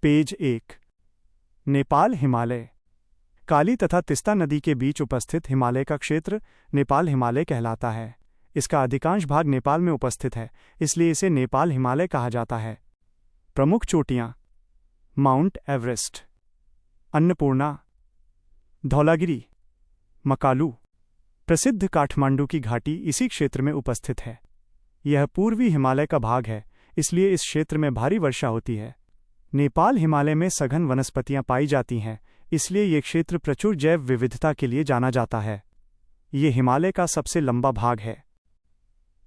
Page 1। Nepal Himalaya. काली तथा तिस्ता नदी के बीच उपस्थित हिमालय का क्षेत्र नेपाल हिमालय कहलाता है। इसका अधिकांश भाग नेपाल में उपस्थित है, इसलिए इसे नेपाल हिमालय कहा जाता है। प्रमुख चोटियाँ: माउंट एवरेस्ट, अन्नपूर्णा, धौलागिरी, मकालू। प्रसिद्ध काठमांडू की घाटी इसी क्षेत्र में उपस्थित है। यह पूर्वी हिमालय का भाग है, इसलिए इस क्षेत्र में भारी वर्षा होती है। नेपाल हिमालय में सघन वनस्पतियां पाई जाती हैं, इसलिए यह क्षेत्र प्रचुर जैव विविधता के लिए जाना जाता है। ये हिमालय का सबसे लंबा भाग है।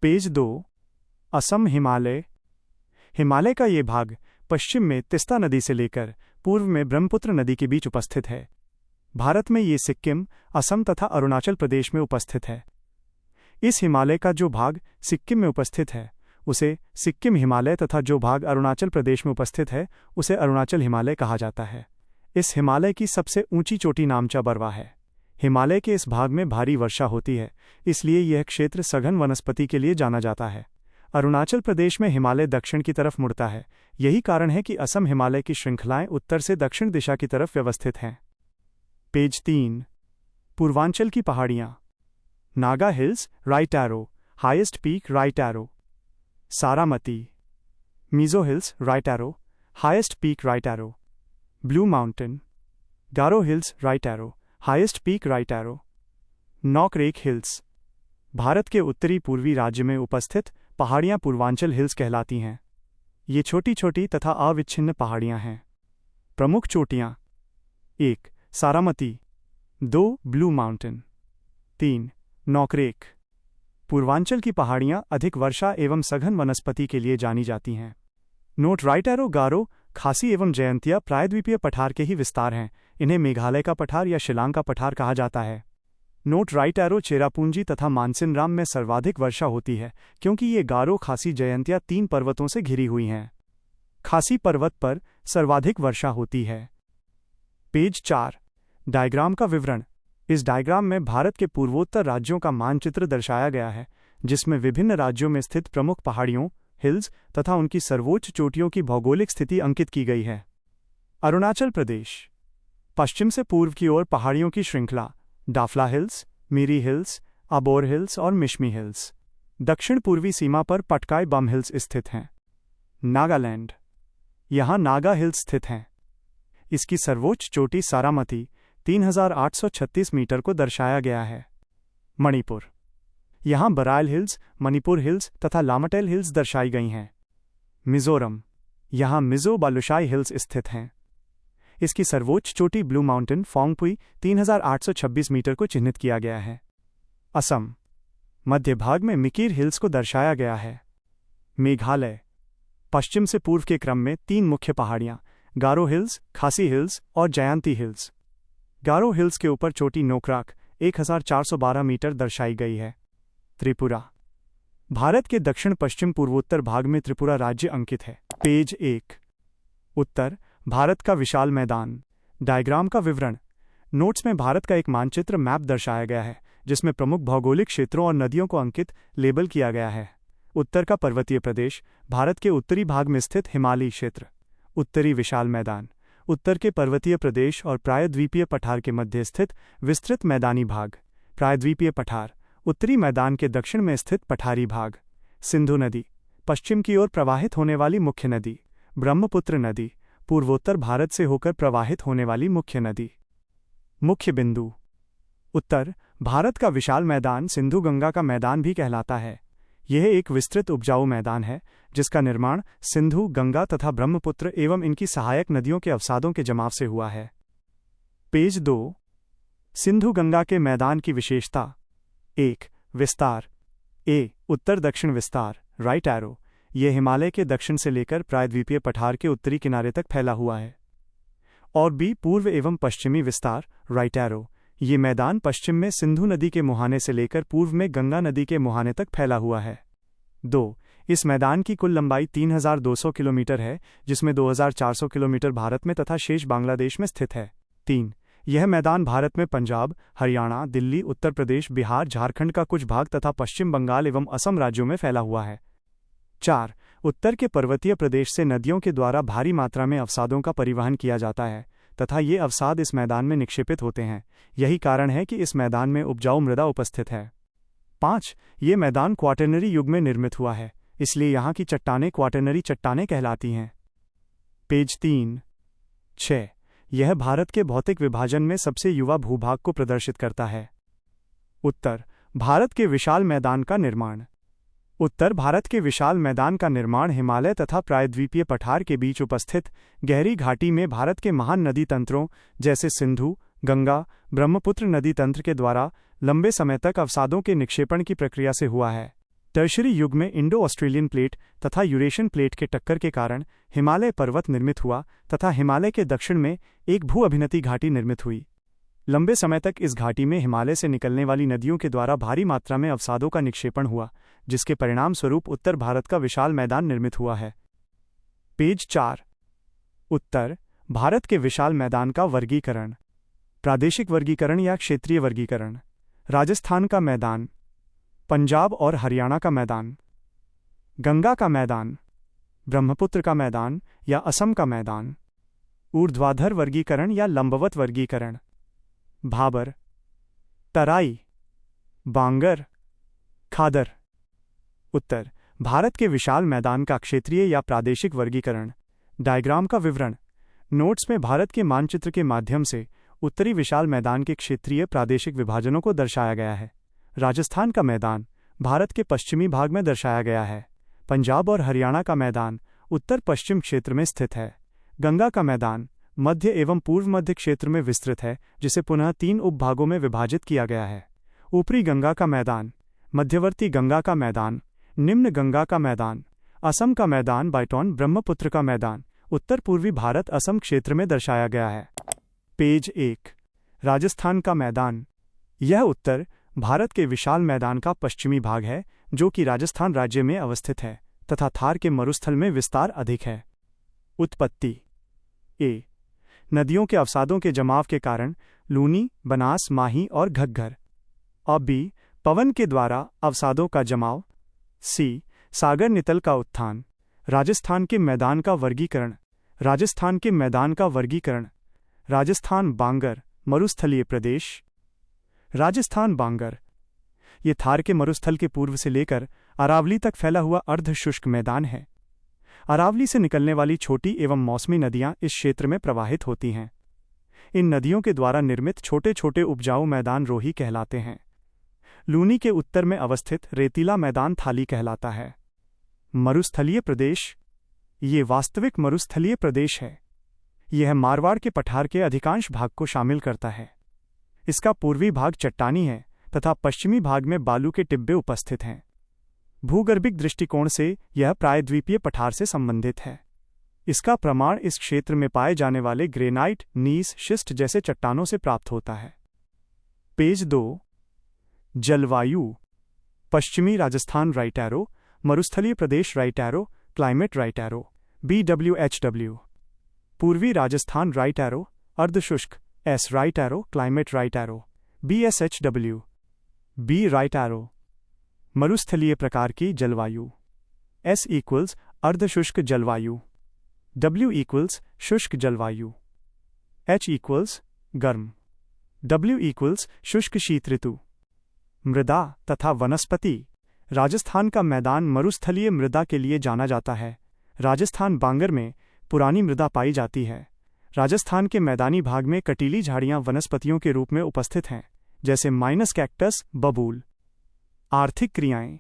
पेज 2। असम हिमालय। हिमालय का ये भाग पश्चिम में तिस्ता नदी से लेकर पूर्व में ब्रह्मपुत्र नदी के बीच उपस्थित है। भारत में ये सिक्किम, असम तथा अरुणाचल प्रदेश में उपस्थित है। इस हिमालय का जो भाग सिक्किम में उपस्थित है उसे सिक्किम हिमालय तथा जो भाग अरुणाचल प्रदेश में उपस्थित है उसे अरुणाचल हिमालय कहा जाता है। इस हिमालय की सबसे ऊंची चोटी नामचा बरवा है। हिमालय के इस भाग में भारी वर्षा होती है, इसलिए यह क्षेत्र सघन वनस्पति के लिए जाना जाता है। अरुणाचल प्रदेश में हिमालय दक्षिण की तरफ मुड़ता है। यही कारण है कि असम हिमालय की श्रृंखलाएं उत्तर से दक्षिण दिशा की तरफ व्यवस्थित हैं। पेज 3। पूर्वांचल की पहाड़ियाँ। Naga hills, right arrow, highest peak, right arrow. Saramati, Mizo hills, right arrow, highest peak, right arrow. Blue mountain, Garo hills, right arrow, highest peak, right arrow. Nokrek hills. Bharat के उत्तरी पूर्वी राज्य में उपस्थित पहाड़ियाँ पूर्वांचल हिल्स कहलाती हैं। ये छोटी छोटी तथा अविच्छिन्न पहाड़ियाँ हैं। प्रमुख चोटियाँ: 1. सारामती, 2. Blue mountain, 3. नॉकरेक। पूर्वांचल की पहाड़ियाँ अधिक वर्षा एवं सघन वनस्पति के लिए जानी जाती हैं। नोट: राइट एरो, गारो, खासी एवं जयंतिया प्रायद्वीपीय पठार के ही विस्तार हैं। इन्हें मेघालय का पठार या शिलांग का पठार कहा जाता है। नोट: राइट एरो, चेरापूंजी तथा मानसिनराम में सर्वाधिक वर्षा होती है, क्योंकि ये गारो, खासी, जयंतिया 3 पर्वतों से घिरी हुई हैं। खासी पर्वत पर सर्वाधिक वर्षा होती है। पेज 4। डायग्राम का विवरण। इस डायग्राम में भारत के पूर्वोत्तर राज्यों का मानचित्र दर्शाया गया है, जिसमें विभिन्न राज्यों में स्थित प्रमुख पहाड़ियों, हिल्स तथा उनकी सर्वोच्च चोटियों की भौगोलिक स्थिति अंकित की गई है। अरुणाचल प्रदेश। पश्चिम से पूर्व की ओर पहाड़ियों की श्रृंखला Dafla hills, Miri hills, Abor hills और मिशमी हिल्स। दक्षिण पूर्वी सीमा पर पटकाई बम हिल्स स्थित हैं। नागालैंड। यहाँ नागा हिल्स स्थित हैं। इसकी सर्वोच्च चोटी सारामती 3836 मीटर को दर्शाया गया है। मणिपुर। यहाँ बराइल हिल्स, मणिपुर हिल्स तथा लामटेल हिल्स दर्शाई गई हैं। मिजोरम। यहाँ मिजो बालुशाई हिल्स स्थित हैं। इसकी सर्वोच्च चोटी ब्लू माउंटेन फोंगपुई 3826 मीटर को चिह्नित किया गया है। असम। मध्य भाग में मिकिर हिल्स को दर्शाया गया है। मेघालय। पश्चिम से पूर्व के क्रम में 3 मुख्य पहाड़ियाँ गारो हिल्स, खासी हिल्स और जयंती हिल्स। गारो हिल्स के ऊपर चोटी नोकराक 1412 मीटर दर्शाई गई है। त्रिपुरा। भारत के दक्षिण पश्चिम पूर्वोत्तर भाग में त्रिपुरा राज्य अंकित है। पेज 1। उत्तर भारत का विशाल मैदान। डायग्राम का विवरण। नोट्स में भारत का एक मानचित्र मैप दर्शाया गया है, जिसमें प्रमुख भौगोलिक क्षेत्रों और नदियों को अंकित लेबल किया गया है। उत्तर का पर्वतीय प्रदेश, भारत के उत्तरी भाग में स्थित हिमालयी क्षेत्र। उत्तरी विशाल मैदान, उत्तर के पर्वतीय प्रदेश और प्रायद्वीपीय पठार के मध्य स्थित विस्तृत मैदानी भाग। प्रायद्वीपीय पठार, उत्तरी मैदान के दक्षिण में स्थित पठारी भाग। सिंधु नदी, पश्चिम की ओर प्रवाहित होने वाली मुख्य नदी। ब्रह्मपुत्र नदी, पूर्वोत्तर भारत से होकर प्रवाहित होने वाली मुख्य नदी। मुख्य बिंदु। उत्तर भारत का विशाल मैदान सिंधु गंगा का मैदान भी कहलाता है। यह एक विस्तृत उपजाऊ मैदान है, जिसका निर्माण सिंधु, गंगा तथा ब्रह्मपुत्र एवं इनकी सहायक नदियों के अवसादों के जमाव से हुआ है। पेज 2। सिंधु गंगा के मैदान की विशेषता। 1. विस्तार। ए. उत्तर दक्षिण विस्तार, राइट एरो। यह हिमालय के दक्षिण से लेकर प्रायद्वीपीय पठार के उत्तरी किनारे तक फैला हुआ है। और बी. पूर्व एवं पश्चिमी विस्तार, राइट एरो। ये मैदान पश्चिम में सिंधु नदी के मुहाने से लेकर पूर्व में गंगा नदी के मुहाने तक फैला हुआ है। 2. इस मैदान की कुल लंबाई 3200 किलोमीटर है, जिसमें 2400 किलोमीटर भारत में तथा शेष बांग्लादेश में स्थित है। 3. यह मैदान भारत में पंजाब, हरियाणा, दिल्ली, उत्तर प्रदेश, बिहार, झारखंड का कुछ भाग तथा पश्चिम बंगाल एवं असम राज्यों में फैला हुआ है। 4. उत्तर के पर्वतीय प्रदेश से नदियों के द्वारा भारी मात्रा में अवसादों का परिवहन किया जाता है तथा ये अवसाद इस मैदान में निक्षेपित होते हैं। यही कारण है कि इस मैदान में उपजाऊ मृदा उपस्थित है। 5. ये मैदान क्वाटरनरी युग में निर्मित हुआ है, इसलिए यहाँ की चट्टानें क्वाटरनरी चट्टानें कहलाती हैं। पेज 3. 6. यह भारत के भौतिक विभाजन में सबसे युवा भूभाग को प्रदर्शित करता है। उत्तर भारत के विशाल मैदान का निर्माण। उत्तर भारत के विशाल मैदान का निर्माण हिमालय तथा प्रायद्वीपीय पठार के बीच उपस्थित गहरी घाटी में भारत के महान नदी तंत्रों जैसे सिंधु, गंगा, ब्रह्मपुत्र नदी तंत्र के द्वारा लंबे समय तक अवसादों के निक्षेपण की प्रक्रिया से हुआ है। टर्शरी युग में इंडो ऑस्ट्रेलियन प्लेट तथा यूरेशियन प्लेट के टक्कर के कारण हिमालय पर्वत निर्मित हुआ तथा हिमालय के दक्षिण में एक भू अभिनति घाटी निर्मित हुई। लंबे समय तक इस घाटी में हिमालय से निकलने वाली नदियों के द्वारा भारी मात्रा में अवसादों का निक्षेपण हुआ, जिसके परिणाम स्वरूप उत्तर भारत का विशाल मैदान निर्मित हुआ है। पेज 4. उत्तर भारत के विशाल मैदान का वर्गीकरण। प्रादेशिक वर्गीकरण या क्षेत्रीय वर्गीकरण। राजस्थान का मैदान, पंजाब और हरियाणा का मैदान, गंगा का मैदान, ब्रह्मपुत्र का मैदान या असम का मैदान। ऊर्ध्वाधर वर्गीकरण या लंबवत वर्गीकरण। भाबर, तराई, बांगर, खादर। उत्तर भारत के विशाल मैदान का क्षेत्रीय या प्रादेशिक वर्गीकरण। डायग्राम का विवरण। नोट्स में भारत के मानचित्र के माध्यम से उत्तरी विशाल मैदान के क्षेत्रीय प्रादेशिक विभाजनों को दर्शाया गया है। राजस्थान का मैदान भारत के पश्चिमी भाग में दर्शाया गया है। पंजाब और हरियाणा का मैदान उत्तर पश्चिम क्षेत्र में स्थित है। गंगा का मैदान मध्य एवं पूर्व मध्य क्षेत्र में विस्तृत है, जिसे पुनः 3 उपभागों में विभाजित किया गया है। ऊपरी गंगा का मैदान, मध्यवर्ती गंगा का मैदान, निम्न गंगा का मैदान, असम का मैदान बाइटॉन ब्रह्मपुत्र का मैदान उत्तर पूर्वी भारत असम क्षेत्र में दर्शाया गया है। पेज 1. राजस्थान का मैदान। यह उत्तर भारत के विशाल मैदान का पश्चिमी भाग है, जो कि राजस्थान राज्य में अवस्थित है तथा थार के मरुस्थल में विस्तार अधिक है। उत्पत्ति। ए. नदियों के अवसादों के जमाव के कारण लूनी, बनास, माही और घग्गर। और बी. पवन के द्वारा अवसादों का जमाव। सी. सागर नितल का उत्थान। राजस्थान के मैदान का वर्गीकरण। राजस्थान के मैदान का वर्गीकरण। राजस्थान बांगर, मरुस्थलीय प्रदेश। राजस्थान बांगर ये थार के मरुस्थल के पूर्व से लेकर अरावली तक फैला हुआ अर्ध शुष्क मैदान है। अरावली से निकलने वाली छोटी एवं मौसमी नदियां इस क्षेत्र में प्रवाहित होती हैं। इन नदियों के द्वारा निर्मित छोटे छोटे उपजाऊ मैदान रोही कहलाते हैं। लूनी के उत्तर में अवस्थित रेतीला मैदान थाली कहलाता है। मरुस्थलीय प्रदेश। ये वास्तविक मरुस्थलीय प्रदेश है। यह मारवाड़ के पठार के अधिकांश भाग को शामिल करता है। इसका पूर्वी भाग चट्टानी है तथा पश्चिमी भाग में बालू के टिब्बे उपस्थित हैं। भूगर्भिक दृष्टिकोण से यह प्रायद्वीपीय पठार से संबंधित है। इसका प्रमाण इस क्षेत्र में पाए जाने वाले ग्रेनाइट, नीस, शिस्ट जैसे चट्टानों से प्राप्त होता है। पेज 2. जलवायु। पश्चिमी राजस्थान राइट एरो, मरुस्थलीय प्रदेश right arrow, climate right arrow, BWHW। पूर्वी राजस्थान राइट एरो, अर्धशुष्क, S right arrow, climate right arrow, BSHW, B right arrow. मरुस्थलीय प्रकार की जलवायु। S = अर्धशुष्क जलवायु, W = शुष्क जलवायु, H = गर्म, W = शुष्क शीत ऋतु। मृदा तथा वनस्पति। राजस्थान का मैदान मरुस्थलीय मृदा के लिए जाना जाता है। राजस्थान बांगर में पुरानी मृदा पाई जाती है। राजस्थान के मैदानी भाग में कटीली झाड़ियां वनस्पतियों के रूप में उपस्थित हैं, जैसे माइनस कैक्टस, बबूल। आर्थिक क्रियाएं।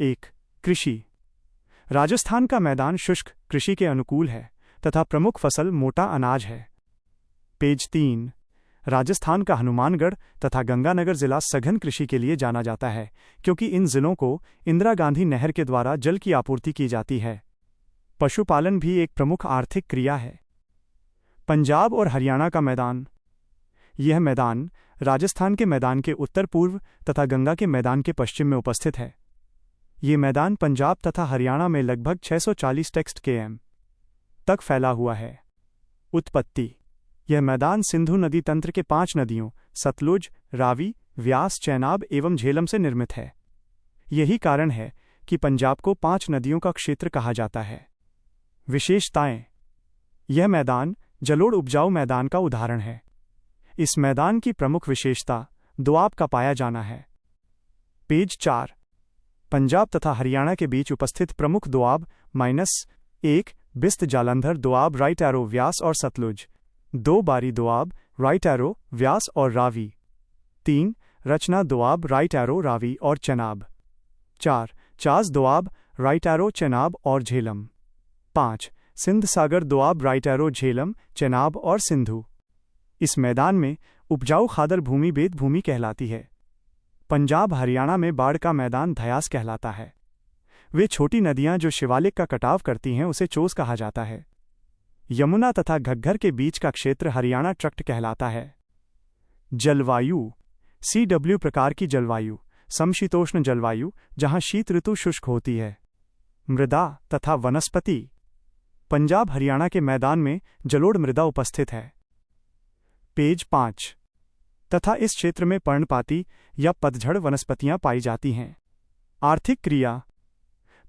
1. कृषि। राजस्थान का मैदान शुष्क कृषि के अनुकूल है तथा प्रमुख फसल मोटा अनाज है। पेज 3. राजस्थान का हनुमानगढ़ तथा गंगानगर जिला सघन कृषि के लिए जाना जाता है, क्योंकि इन जिलों को इंदिरा गांधी नहर के द्वारा जल की आपूर्ति की जाती है। पशुपालन भी एक प्रमुख आर्थिक क्रिया है। पंजाब और हरियाणा का मैदान। यह मैदान राजस्थान के मैदान के उत्तर पूर्व तथा गंगा के मैदान के पश्चिम में उपस्थित है। ये मैदान पंजाब तथा हरियाणा में लगभग 640 टेक्स्ट km तक फैला हुआ है। उत्पत्ति। यह मैदान सिंधु नदी तंत्र के 5 नदियों सतलुज, रावी, व्यास, चेनाब एवं झेलम से निर्मित है। यही कारण है कि पंजाब को 5 नदियों का क्षेत्र कहा जाता है। विशेषताएं: यह मैदान जलोढ़ उपजाऊ मैदान का उदाहरण है। इस मैदान की प्रमुख विशेषता दोआब का पाया जाना है। पेज 4। पंजाब तथा हरियाणा के बीच उपस्थित प्रमुख दोआब -1 बिस्त जालंधर दोआब राइट एरो व्यास और सतलुज। 2 बारी दोआब राइट एरो व्यास और रावी। 3 रचना दोआब राइट एरो रावी और चेनाब। 4 चास दोआब राइट एरो चेनाब और झेलम। 5 सिंध सागर दोआब राइट एरो झेलम चेनाब और सिंधु। इस मैदान में उपजाऊ खादर भूमि बेद भूमि कहलाती है। पंजाब हरियाणा में बाढ़ का मैदान धयास कहलाता है। वे छोटी नदियां जो शिवालिक का कटाव करती हैं उसे चोस कहा जाता है। यमुना तथा घग्गर के बीच का क्षेत्र हरियाणा ट्रक्ट कहलाता है। जलवायु: CW प्रकार की जलवायु, समशीतोष्ण जलवायु जहां शीत ऋतु शुष्क होती है। मृदा तथा वनस्पति: पंजाब हरियाणा के मैदान में जलोढ़ मृदा उपस्थित है। पेज 5 तथा इस क्षेत्र में पर्णपाती या पतझड़ वनस्पतियां पाई जाती हैं। आर्थिक क्रिया: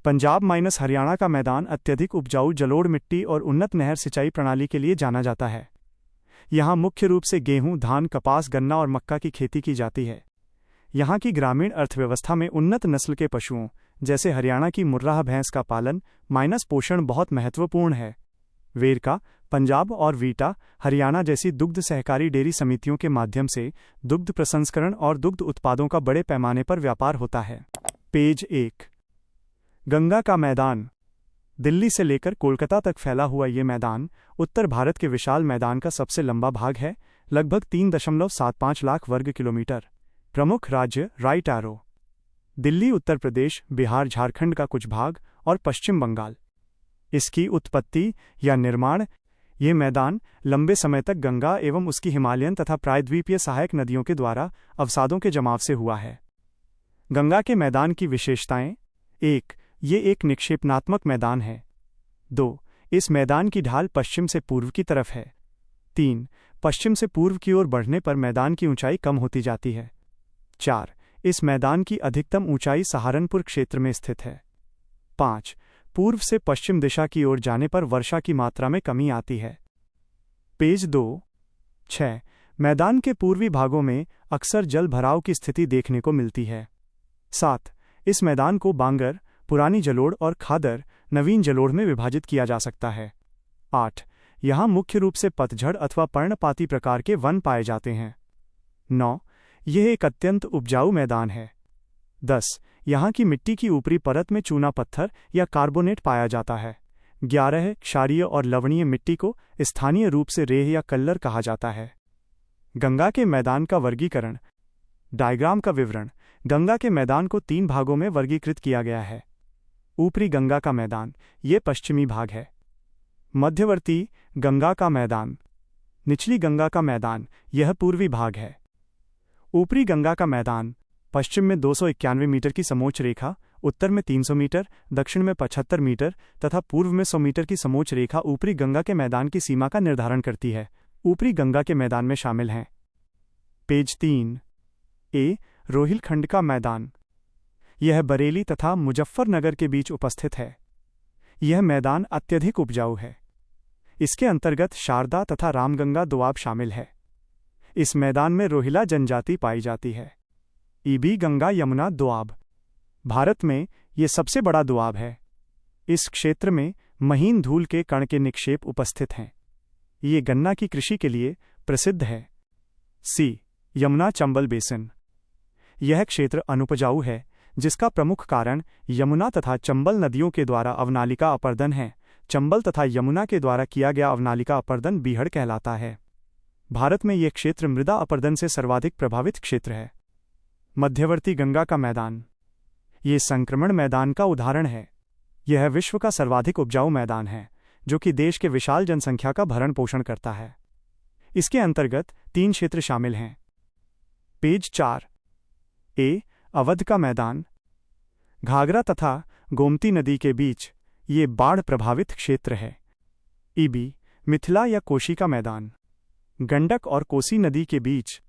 पंजाब - हरियाणा का मैदान अत्यधिक उपजाऊ जलोढ़ मिट्टी और उन्नत नहर सिंचाई प्रणाली के लिए जाना जाता है। यहाँ मुख्य रूप से गेहूं, धान, कपास, गन्ना और मक्का की खेती की जाती है। यहाँ की ग्रामीण अर्थव्यवस्था में उन्नत नस्ल के पशुओं जैसे हरियाणा की मुर्राह भैंस का पालन पोषण बहुत महत्वपूर्ण है। वेरका पंजाब और वीटा हरियाणा जैसी दुग्ध सहकारी डेयरी समितियों के माध्यम से दुग्ध प्रसंस्करण और दुग्ध उत्पादों का बड़े पैमाने पर व्यापार होता है। पेज 1 गंगा का मैदान: दिल्ली से लेकर कोलकाता तक फैला हुआ ये मैदान उत्तर भारत के विशाल मैदान का सबसे लंबा भाग है, लगभग 3.75 लाख वर्ग किलोमीटर। प्रमुख राज्य राइट एरो: दिल्ली, उत्तर प्रदेश, बिहार, झारखंड का कुछ भाग और पश्चिम बंगाल। इसकी उत्पत्ति या निर्माण: ये मैदान लंबे समय तक गंगा एवं उसकी हिमालयन तथा प्रायद्वीपीय सहायक नदियों के द्वारा अवसादों के जमाव से हुआ है। गंगा के मैदान की विशेषताएं: 1 ये एक निक्षेपणात्मक मैदान है। 2 इस मैदान की ढाल पश्चिम से पूर्व की तरफ है। 3 पश्चिम से पूर्व की ओर बढ़ने पर मैदान की ऊंचाई कम होती जाती है। 4 इस मैदान की अधिकतम ऊंचाई सहारनपुर क्षेत्र में स्थित है। 5 पूर्व से पश्चिम दिशा की ओर जाने पर वर्षा की मात्रा में कमी आती है। पेज 2 6 मैदान के पूर्वी भागों में अक्सर जल भराव की स्थिति देखने को मिलती है। 7 इस मैदान को बांगर, पुरानी जलोढ़ और खादर, नवीन जलोढ़ में विभाजित किया जा सकता है। 8 यहाँ मुख्य रूप से पतझड़ अथवा पर्णपाती प्रकार के वन पाए जाते हैं। 9 यह एक अत्यंत उपजाऊ मैदान है। 10 यहाँ की मिट्टी की ऊपरी परत में चूना पत्थर या कार्बोनेट पाया जाता है। 11 क्षारीय और लवणीय मिट्टी को स्थानीय रूप से रेह या कल्लर कहा जाता है। गंगा के मैदान का वर्गीकरण। डायग्राम का विवरण: गंगा के मैदान को 3 भागों में वर्गीकृत किया गया है। ऊपरी गंगा का मैदान, ये पश्चिमी भाग है। मध्यवर्ती गंगा का मैदान, निचली गंगा का मैदान, यह पूर्वी भाग है। ऊपरी गंगा का मैदान पश्चिम में 291 मीटर की समोच्च रेखा, उत्तर में 300 मीटर, दक्षिण में 75 मीटर तथा पूर्व में 100 मीटर की समोच्च रेखा ऊपरी गंगा के मैदान की सीमा का निर्धारण करती है। ऊपरी गंगा के मैदान में शामिल हैं। पेज 3 ए रोहिलखंड का मैदान, यह बरेली तथा मुजफ्फरनगर के बीच उपस्थित है। यह मैदान अत्यधिक उपजाऊ है। इसके अंतर्गत शारदा तथा रामगंगा दोआब शामिल है। इस मैदान में रोहिला जनजाति पाई जाती है। ईबी गंगा यमुना दोआब, भारत में ये सबसे बड़ा दोआब है। इस क्षेत्र में महीन धूल के कण के निक्षेप उपस्थित हैं। ये गन्ना की कृषि के लिए प्रसिद्ध है। सी यमुना चंबल बेसिन, यह क्षेत्र अनुपजाऊ है, जिसका प्रमुख कारण यमुना तथा चंबल नदियों के द्वारा अवनालिका अपर्दन है। चंबल तथा यमुना के द्वारा किया गया अवनालिका अपर्दन बीहड़ कहलाता है। भारत में यह क्षेत्र मृदा अपर्दन से सर्वाधिक प्रभावित क्षेत्र है। मध्यवर्ती गंगा का मैदान, ये संक्रमण मैदान का उदाहरण है। यह विश्व का सर्वाधिक उपजाऊ मैदान है, जो कि देश के विशाल जनसंख्या का भरण पोषण करता है। इसके अंतर्गत 3 क्षेत्र शामिल हैं। पेज 4 ए अवध का मैदान, घाघरा तथा गोमती नदी के बीच ये बाढ़ प्रभावित क्षेत्र है। ईबी मिथिला या कोशी का मैदान, गंडक और कोसी नदी के बीच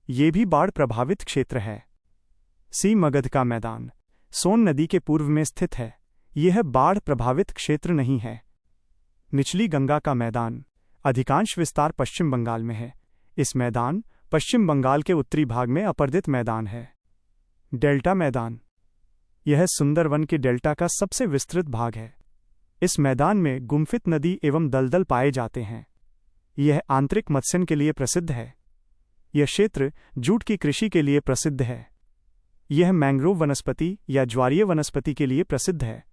ये भी बाढ़ प्रभावित क्षेत्र है। सी मगध का मैदान, सोन नदी के पूर्व में स्थित है। यह बाढ़ प्रभावित क्षेत्र नहीं है। निचली गंगा का मैदान। अधिकांश विस्तार पश्चिम बंगाल में है। इस मैदान पश्चिम बंगाल के उत्तरी भाग में अपर्दित मैदान है। डेल्टा मैदान। यह सुंदरवन के डेल्टा का सबसे विस्तृत भाग है। इस मैदान में गुम्फित नदी एवं दलदल पाए जाते हैं। यह आंतरिक मत्स्य के लिए प्रसिद्ध है। यह क्षेत्र जूट की कृषि के लिए प्रसिद्ध है। यह मैंग्रोव वनस्पति या ज्वारीय वनस्पति के लिए प्रसिद्ध है।